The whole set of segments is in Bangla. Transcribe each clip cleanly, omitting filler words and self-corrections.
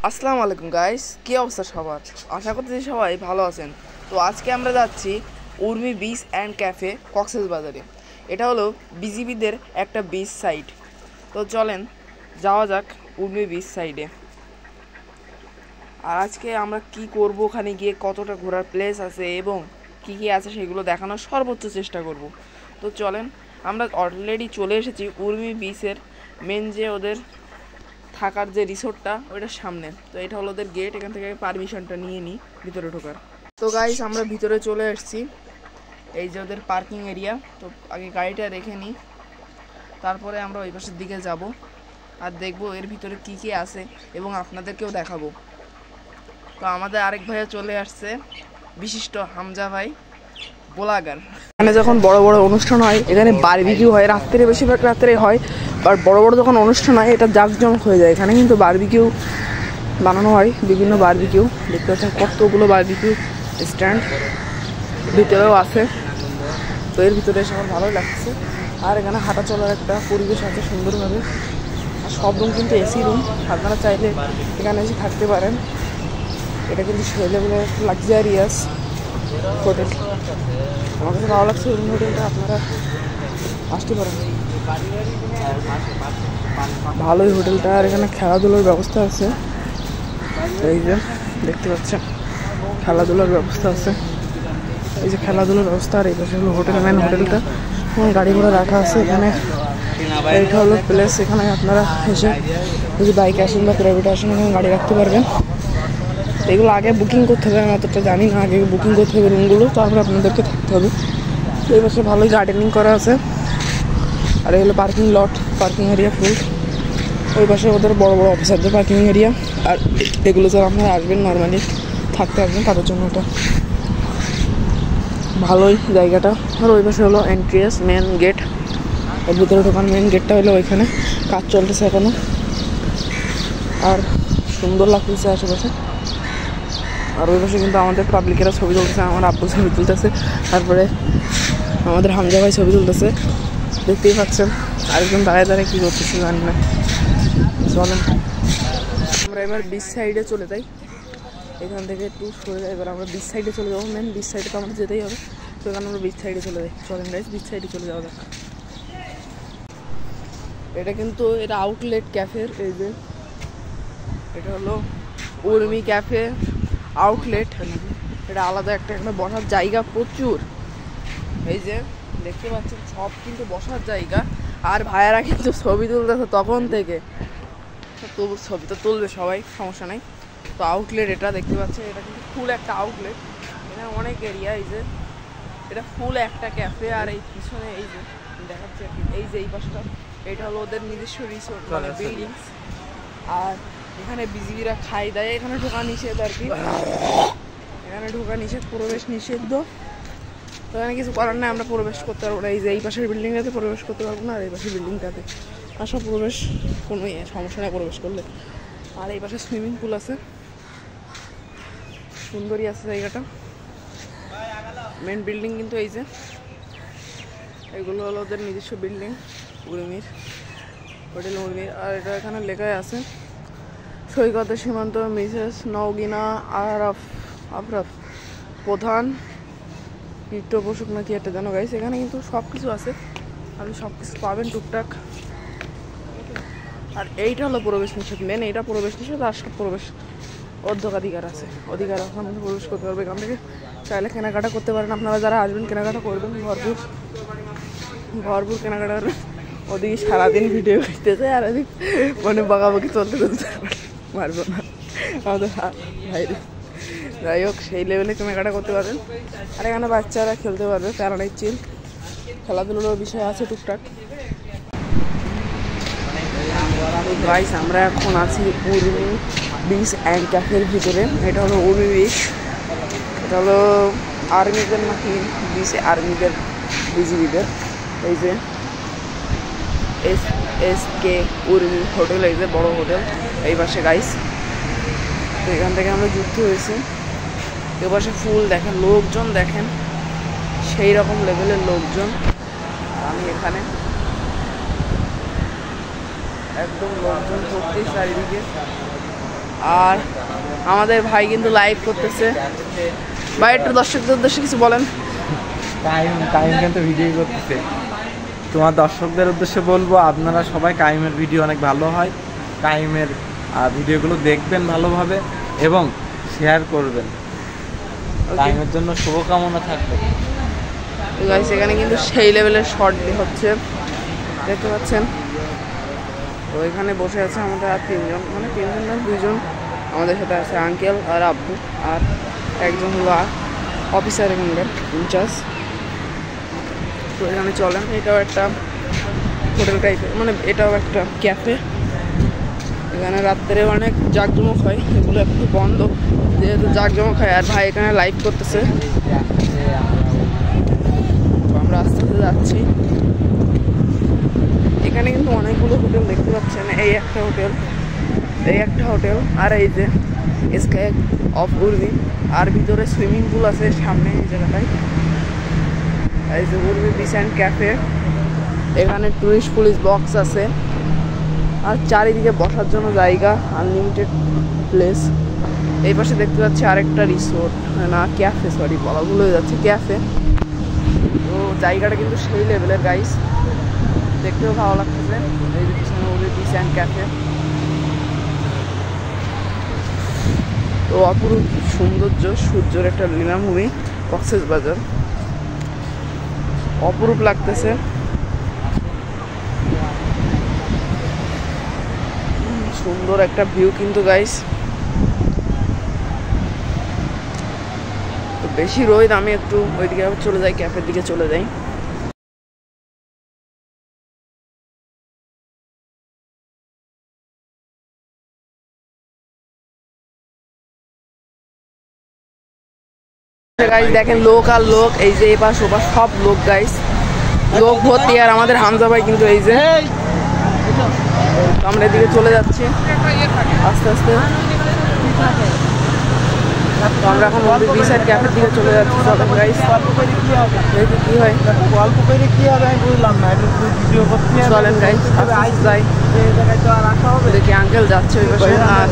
আসসালামু আলাইকুম গাইস, কী অবস্থা সবার? আশা করছি সবাই ভালো আছেন। তো আজকে আমরা যাচ্ছি উর্মি বিচ অ্যান্ড ক্যাফে কক্সবাজারে। এটা হলো বিজিবিদের একটা বিচ সাইট। তো চলেন যাওয়া যাক উর্মি বিচ সাইডে। আর আজকে আমরা কি করব, ওখানে গিয়ে কতটা ঘোরার প্লেস আছে এবং কি কি আছে সেগুলো দেখানোর সর্বোচ্চ চেষ্টা করব। তো চলেন, আমরা অলরেডি চলে এসেছি উর্মি বিচের মেন যে ওদের থাকার যে রিসোর্টটা ওইটার সামনে। তো এটা হলো ওদের গেট, এখান থেকে পারমিশনটা নিয়ে নিই ভিতরে ঢোকার। তো গাইস আমরা ভিতরে চলে এসেছি, এই যে ওদের পার্কিং এরিয়া। তো আগে গাড়িটা রেখে নিই, তারপরে আমরা ওই পাশের দিকে যাব আর দেখব এর ভিতরে কি কি আছে এবং আপনাদেরকেও দেখাবো। তো আমাদের আরেক ভাইয়া চলে আসছে, বিশিষ্ট হামজা ভাই ব্লগার। এখানে যখন বড় বড় অনুষ্ঠান হয় এখানে বারবিকিউ হয়, রাত্রে বেশিরভাগ রাত্রে হয়। আর বড় বড় যখন অনুষ্ঠান হয় এটা জাঁকজমক হয়ে যায়। এখানে কিন্তু বারবিকিউ বানানো হয়, বিভিন্ন বারবিকিউ দেখতে পাচ্ছেন, কতগুলো বারবিকিউ স্ট্যান্ড ভিতরেও আছে। তো এর ভিতরে এসে আমার ভালোই লাগছে। আর এখানে হাঁটা চলার একটা পরিবেশ আছে সুন্দরভাবে। আর সব রুম কিন্তু এসি রুম, আপনারা চাইলে এখানে এসে থাকতে পারেন। এটা কিন্তু ছেলেগুলো লাক্সারিয়াস হোটেল, আমার কাছে ভালো লাগছে রুম হোটেলটা, আপনারা আসতে পারেন। ভালোই হোটেলটা। আর এখানে খেলাধুলার ব্যবস্থা আছে, এই যে দেখতে পাচ্ছেন খেলাধুলার ব্যবস্থা আছে। এই যে খেলাধুলার ব্যবস্থা, আর এই পাশে হলো হোটেল, মেন হোটেলটা। গাড়ি ঘোড়া রাখা আছে এখানে। এইটা হলো প্লেস, এখানে আপনারা এসে যদি বাইকে আসেন বা প্রাইভেটে আসেন এখানে গাড়ি রাখতে পারবেন। এগুলো আগে বুকিং করতে হবে, আমি অতটা জানি না, আগে বুকিং করতে হবে রুমগুলো, তারপরে আপনাদেরকে থাকতে হবে। তো এই পাশে ভালোই গার্ডেনিং করা আছে। আর এই হলো পার্কিং লট, পার্কিং এরিয়া ফুল। ওই পাশে ওদের বড় বড় অফিসারদের পার্কিং এরিয়া। আর এগুলো যারা আপনারা আসবেন নর্মালি থাকতে আসবেন তাদের জন্য এটা ভালোই জায়গাটা। আর ওই পাশে হলো এন্ট্রিয়াস মেন গেট, এর ভিতরে ঢোকার মেন গেটটা হলো ওইখানে, কাজ চলতেছে এখনো। আর সুন্দর লাগতেছে আশেপাশে। আর ওই পাশে কিন্তু আমাদের পাবলিকেরা ছবি তুলতেছে, আমার আব্বু ছবি তুলতেছে, তারপরে আমাদের হামজা ভাই ছবি তুলতেছে, দেখতেই পাচ্ছেন। আরেকজন দাঁড়ায় দাঁড়ায় কী করতেছে জানি না। চলেন আমরা এবার বিচ সাইডে চলে যাই, এখান থেকে একটু সরে যাই। এবার আমরা বিচ সাইডে চলে যাবো, মেন বিচ সাইডে তো আমাদের যেতেই হবে। তো এখানে আমরা বিচ সাইডে চলে যাই। চলেন গাইস বিচ সাইডে চলে যাওয়া যাক। এটা কিন্তু এটা আউটলেট ক্যাফের, এই যে এটা হলো উর্মি ক্যাফে আউটলেট। এটা আলাদা একটা এখানে বসার জায়গা প্রচুর, এই যে দেখতে পাচ্ছেন সব কিন্তু বসার জায়গা। আর ভাইয়ারা কিন্তু ছবি তুলতেছে তখন থেকে, তবু ছবি তো তুলবে সবাই, সমস্যা নেই। তো আউটলেট এটা দেখতে পাচ্ছেন, এটা কিন্তু ফুল একটা আউটলেট, এখানে অনেক এরিয়া। এই যে এটা ফুল একটা ক্যাফে। আর এই পিছনে এই যে দেখাচ্ছে, এই যে এই পাশটা এটা হলো ওদের নিজস্ব রিসোর্ট মানে বিল্ডিংস। আর এখানে বিজিবিরা খাই দেয়, এখানে ঢোকা নিষেধ আর কি, এখানে ঢোকা নিষেধ, প্রবেশ নিষিদ্ধ। তো এখানে কিছু করার নেই, আমরা প্রবেশ করতে পারবো না। এই যে এই পাশের বিল্ডিংটাতে প্রবেশ করতে পারবো না, আর এই পাশের বিল্ডিংটাতে আসা প্রবেশ কোনো সমস্যা নেই প্রবেশ করলে। আর এই পাশে সুইমিং পুল আছে, সুন্দরই আছে জায়গাটা। মেন বিল্ডিং কিন্তু এই যে এগুলো হলো ওদের নিজস্ব বিল্ডিং, উর্মির হোটেল উর্মির। আর এটা এখানে লেখাই আছে সৈকতের সীমান্ত মিসেস নওগিনা আফরাফ প্রধান পৃষ্ঠপোষক নাকি একটা জানো গাইস। এখানে কিন্তু সব কিছু আছে, আপনি সব কিছু পাবেন টুকটাক। আর এইটা হলো প্রবেশ নিষেধ, মেন এইটা প্রবেশ নিষেধ। আর সব প্রবেশ অধিকার আছে, অধিকার ওখান থেকে প্রবেশ করতে পারবে। এখান থেকে চাইলে কেনাকাটা করতে পারেন, আপনারা যারা আসবেন কেনাকাটা করবেন, ভরপুর ভরপুর কেনাকাটা করবেন। ওদিকে সারাদিন ভিডিও করতেছে আর ওদিক মানে বকাবকি চলতে চলতে পারবো না আমাদের ভাইরে। যাই হোক সেই লেভেলে কেনাকাটা করতে পারবেন। আর এখানে বাচ্চারা খেলতে পারবে, প্যারাডাইস চিল, খেলাধুলোর বিষয় আছে টুকটাক। গাইস আমরা এখন আছি উর্মি বিচ অ্যান্ড ক্যাফের ভিতরে। এটা হলো উর্মি বিচ, এটা হলো আর্মিদের নাকি বিচ, আর্মিদের বিজিবিদের। এই যে এস কে উর্মি হোটেল, এই যে বড় হোটেল এই পাশে গাইস। তো এখান থেকে আমরা যুক্ত হয়েছি। এ পাশে ফুল দেখেন, লোকজন দেখেন সেই রকম লেভেলের লোকজন। আমি এখানে একদম লোকজন ভর্তি চারিদিকে। আর আমাদের ভাই কিন্তু লাইভ করতেছে। ভাই একটু দর্শকদের উদ্দেশ্যে কিছু বলেন। কাইম কিন্তু ভিডিও করতেছে। তোমার দর্শকদের উদ্দেশ্যে বলবো, আপনারা সবাই কাইমের ভিডিও অনেক ভালো হয়, কাইমের ভিডিওগুলো দেখবেন ভালোভাবে এবং শেয়ার করবেন। কাইমের জন্য শুভকামনা থাকবে। গাইস এখানে কিন্তু সেই লেভেলের শর্ট হচ্ছে, দেখতে পাচ্ছেন। তো এখানে বসে আছে আমাদের আর তিনজন, মানে তিনজন না দুইজন, আমাদের সাথে আছে আঙ্কেল আর আব্বু, আর একজন হলো অফিসার এখানকার ইনচার্জ। তো এখানে চলেন, এটাও একটা হোটেল টাইপের, মানে এটাও একটা ক্যাফে। এখানে রাত্রে অনেক জাঁকজমক হয়, এগুলো একটু বন্ধ যেহেতু জাঁকজমক হয়। আর ভাই এখানে লাইভ করতেছে, আমরা আস্তে আস্তে যাচ্ছি। এখানে কিন্তু অনেকগুলো হোটেল দেখতে পাচ্ছেন, এই একটা হোটেল, এই একটা হোটেল, আর এই যে স্কাই অফ উর্মি, আর ভিতরে সুইমিং পুল আছে সামনে এই জায়গাটায়। এই যে উর্মি বিচ অ্যান্ড ক্যাফে, এখানে টুরিস্ট পুলিশ বক্স আছে, আর চারিদিকে বসার জন্য জায়গা, আনলিমিটেড প্লেস। এই পাশে দেখতে পাচ্ছি আরেকটা রিসোর্ট, না ক্যাফে, সরি বলা ভুল হয়ে যাচ্ছে, ক্যাফে। তো জায়গাটা কিন্তু সেই লেভেলের গাইস, দেখতেও ভালো লাগতেছে। এই যে পিছনে উর্মি বিচ অ্যান্ড ক্যাফে। তো অপরূপ সৌন্দর্য, সূর্যের একটা লীলাভূমি, কক্সবাজার, অপরূপ লাগতেছে। সুন্দর একটা ভিউ কিন্তু গাইস। তো বেশি রোদ, আমি একটু ওইদিকে চলে যাই, ক্যাফের দিকে চলে যাই। গাইস দেখেন লোক আর লোক, এই যে এপাশ ওপাশ সব লোক গাইস, লোক ভর্তি। আর আমাদের হামজা ভাই কিন্তু এই যে, আমরা এদিকে চলে যাচ্ছি আস্তে আস্তে। তো আমরা এখন বি সাইড ক্যাফের দিকে চলে যাচ্ছি। চলেন গাইস, দেখি কি হয়। অল্প করে কি হবে আমি বুঝলাম না, ভিডিও করতে চলেন গাইস যাই, এই জায়গায় তো রাখা হবে। দেখি আঙ্কেল যাচ্ছে ওই পাশে, আর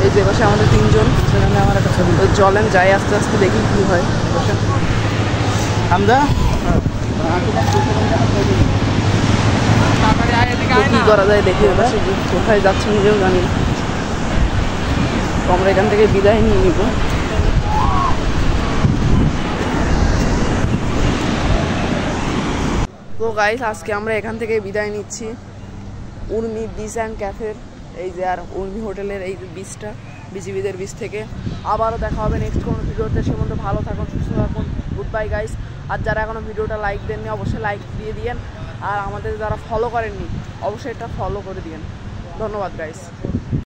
এই যে পাশে আমাদের তিনজন। সেখানে আমার একটা ছবি। চলেন যাই আস্তে আস্তে, দেখি কি হয়। হামজা কি করা যায় দেখি, কোথায় যাচ্ছে নিজেও জানি। তো আমরা এখান থেকে বিদায় নিয়ে নিব। তো গাইস আজকে আমরা এখান থেকে বিদায় নিচ্ছি, উর্মি বিচ অ্যান্ড ক্যাফের এই যে, আর উর্মি হোটেলের এই বিচটা, বিজিবিদের বিচ থেকে। আবারও দেখা হবে নেক্সট কোনো ভিডিওতে। সে মধ্যে ভালো থাকুন, সুস্থ থাকুন, গুড বাই গাইস। আর যারা এখনও ভিডিওটা লাইক দেননি অবশ্যই লাইক দিয়ে দিয়েন, আর আমাদের যারা ফলো করেননি অবশ্যই এটা ফলো করে দিয়েন। ধন্যবাদ গাইস।